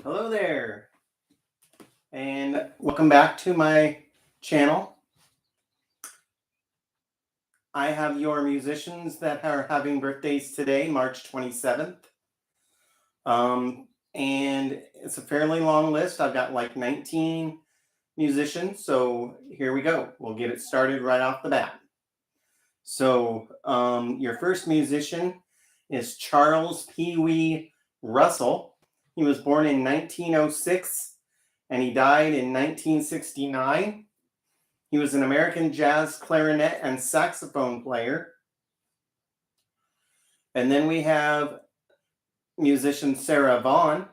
Hello there, and welcome back to my channel. I have your musicians that are having birthdays today, March 27th. And it's a fairly long list. I've got like 19 musicians, so here we go. We'll get it started right off the bat. So your first musician is Charles Pee Wee Russell. He was born in 1906 and he died in 1969. He was an American jazz clarinet and saxophone player. And then we have musician Sarah Vaughan.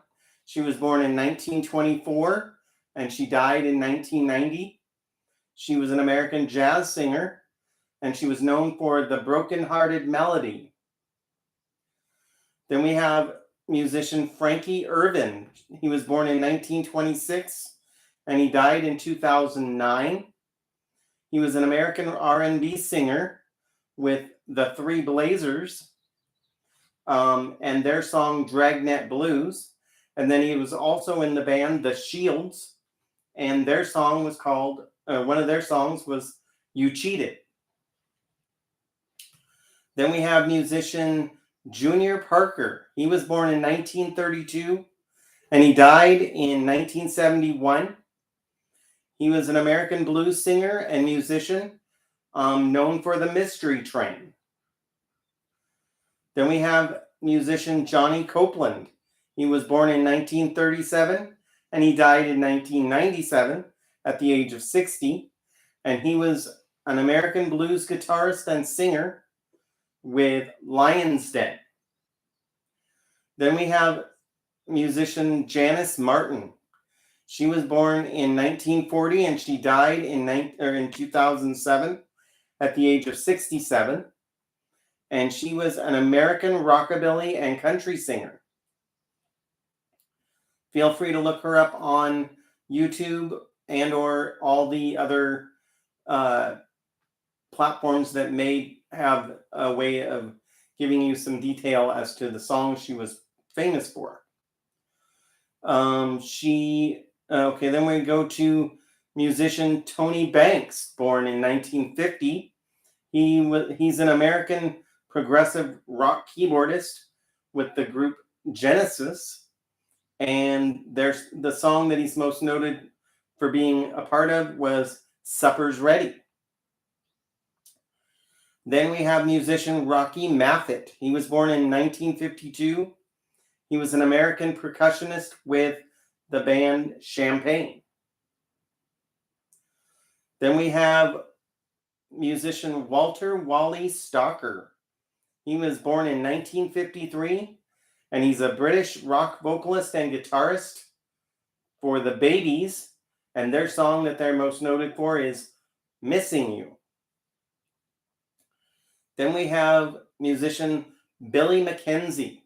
She was born in 1924 and she died in 1990. She was an American jazz singer and she was known for the Broken-Hearted Melody. Then we have musician Frankie Ervin. He was born in 1926 and he died in 2009. He was an American R&B singer with the Three Blazers and their song Dragnet Blues. And then he was also in the band The Shields, and their song was called, one of their songs was You Cheated. Then we have musician Junior Parker. He was born in 1932 and he died in 1971. He was an American blues singer and musician known for the Mystery Train. Then we have musician Johnny Copeland. He was born in 1937 and he died in 1997 at the age of 60. And he was an American blues guitarist and singer with Lion's Den. Then we have musician Janis Martin. She was born in 1940 and she died in 2007 at the age of 67. And she was an American rockabilly and country singer. Feel free to look her up on YouTube and or all the other platforms that may have a way of giving you some detail as to the songs she was famous for. Okay, then we go to musician Tony Banks, born in 1950. He's an American progressive rock keyboardist with the group Genesis, and the song that he's most noted for being a part of was Supper's Ready. Then we have musician Rocky Maffit. He was born in 1952. He was an American percussionist with the band Champagne. Then we have musician Walter Wally Stalker. He was born in 1953, and he's a British rock vocalist and guitarist for the Babies, and their song that they're most noted for is Missing You. Then we have musician Billy MacKenzie.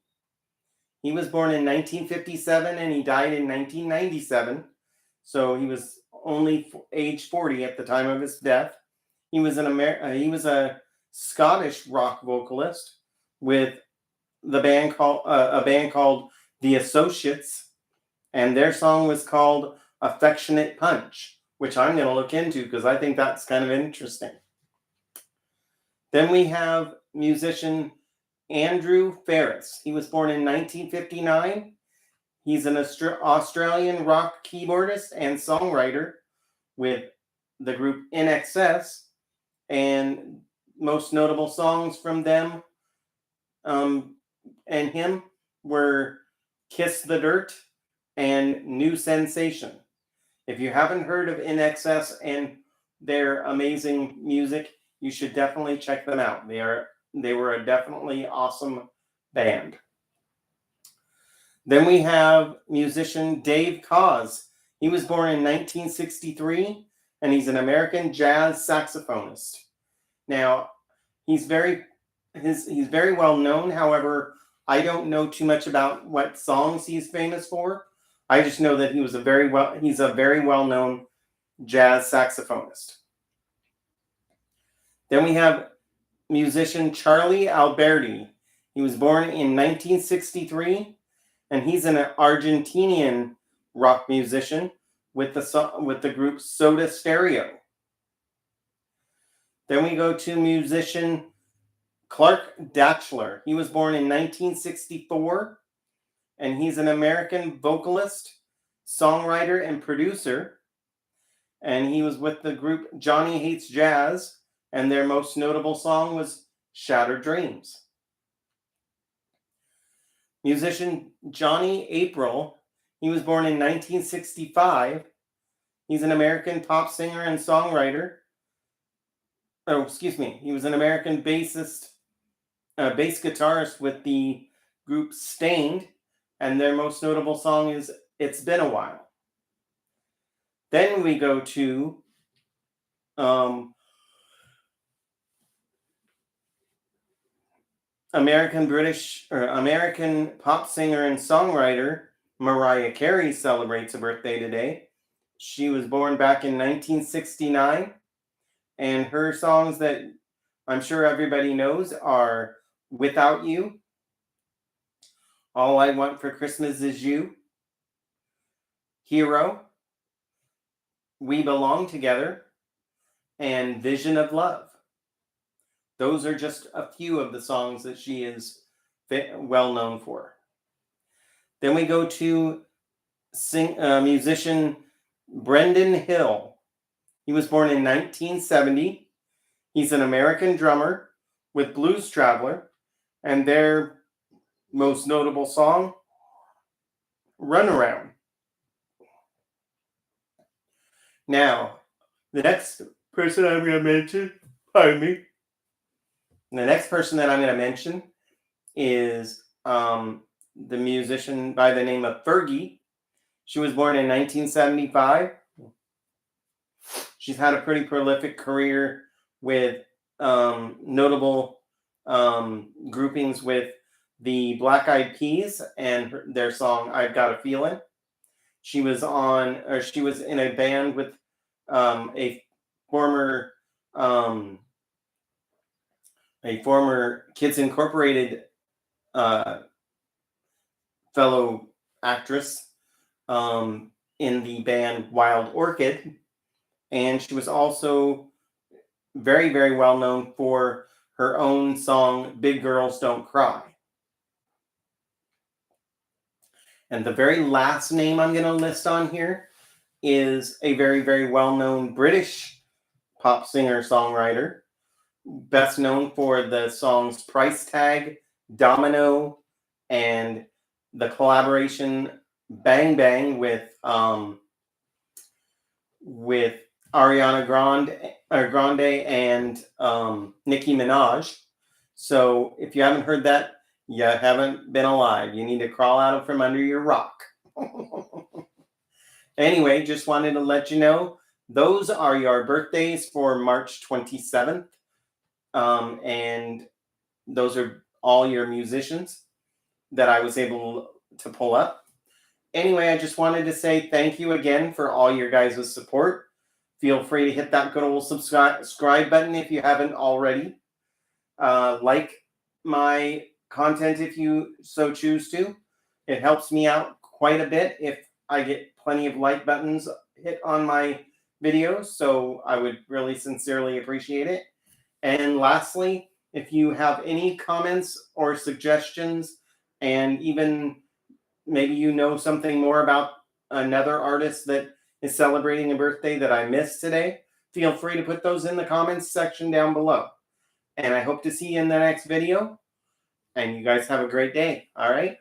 He was born in 1957 and he died in 1997. So he was only age 40 at the time of his death. He was a Scottish rock vocalist with a band called The Associates, and their song was called Affectionate Punch, which I'm going to look into because I think that's kind of interesting. Then we have musician Andrew Farriss. He was born in 1959. He's an Australian rock keyboardist and songwriter with the group In Excess, and most notable songs from them and him were Kiss the Dirt and New Sensation. If you haven't heard of In Excess and their amazing music, you should definitely check them out. They were a definitely awesome band. Then we have musician Dave Koz. He was born in 1963, and he's an American jazz saxophonist. Now, he's very well known. However, I don't know too much about what songs he's famous for. I just know that he's a very well known jazz saxophonist. Then we have musician Charly Alberti. He was born in 1963, and he's an Argentinian rock musician with the group Soda Stereo. Then we go to musician Clark Datchler. He was born in 1964, and he's an American vocalist, songwriter, and producer. And he was with the group Johnny Hates Jazz, and their most notable song was Shattered Dreams. Musician Johnny April, he was born in 1965. He's an American pop singer and songwriter. He was an American bass guitarist with the group Stained, and their most notable song is It's Been a While. Then we go to American pop singer and songwriter Mariah Carey celebrates a birthday today. She was born back in 1969, and her songs that I'm sure everybody knows are Without You, All I Want for Christmas Is You, Hero, We Belong Together, and Vision of Love. Those are just a few of the songs that she is well known for. Then we go to musician Brendan Hill. He was born in 1970. He's an American drummer with Blues Traveler, and their most notable song, Runaround. Now, the next person I'm going to mention, the next person that I'm going to mention is the musician by the name of Fergie. She was born in 1975. She's had a pretty prolific career with notable groupings with the Black Eyed Peas and their song I've Got a Feeling. She was in a band with a former Kids Incorporated fellow actress in the band Wild Orchid, and she was also very, very well known for her own song Big Girls Don't Cry. And the very last name I'm going to list on here is a very, very well-known British pop singer-songwriter, best known for the songs Price Tag, Domino, and the collaboration Bang Bang with Ariana Grande and Nicki Minaj. So if you haven't heard that, you haven't been alive. You need to crawl out from under your rock. Anyway, just wanted to let you know, those are your birthdays for March 27th. And those are all your musicians that I was able to pull up. Anyway, I just wanted to say thank you again for all your guys' support. Feel free to hit that good old subscribe button if you haven't already. Like my content if you so choose to. It helps me out quite a bit if I get plenty of like buttons hit on my videos, so I would really sincerely appreciate it. And lastly, if you have any comments or suggestions, and even maybe you know something more about another artist that is celebrating a birthday that I missed today, feel free to put those in the comments section down below. And I hope to see you in the next video. And you guys have a great day. All right?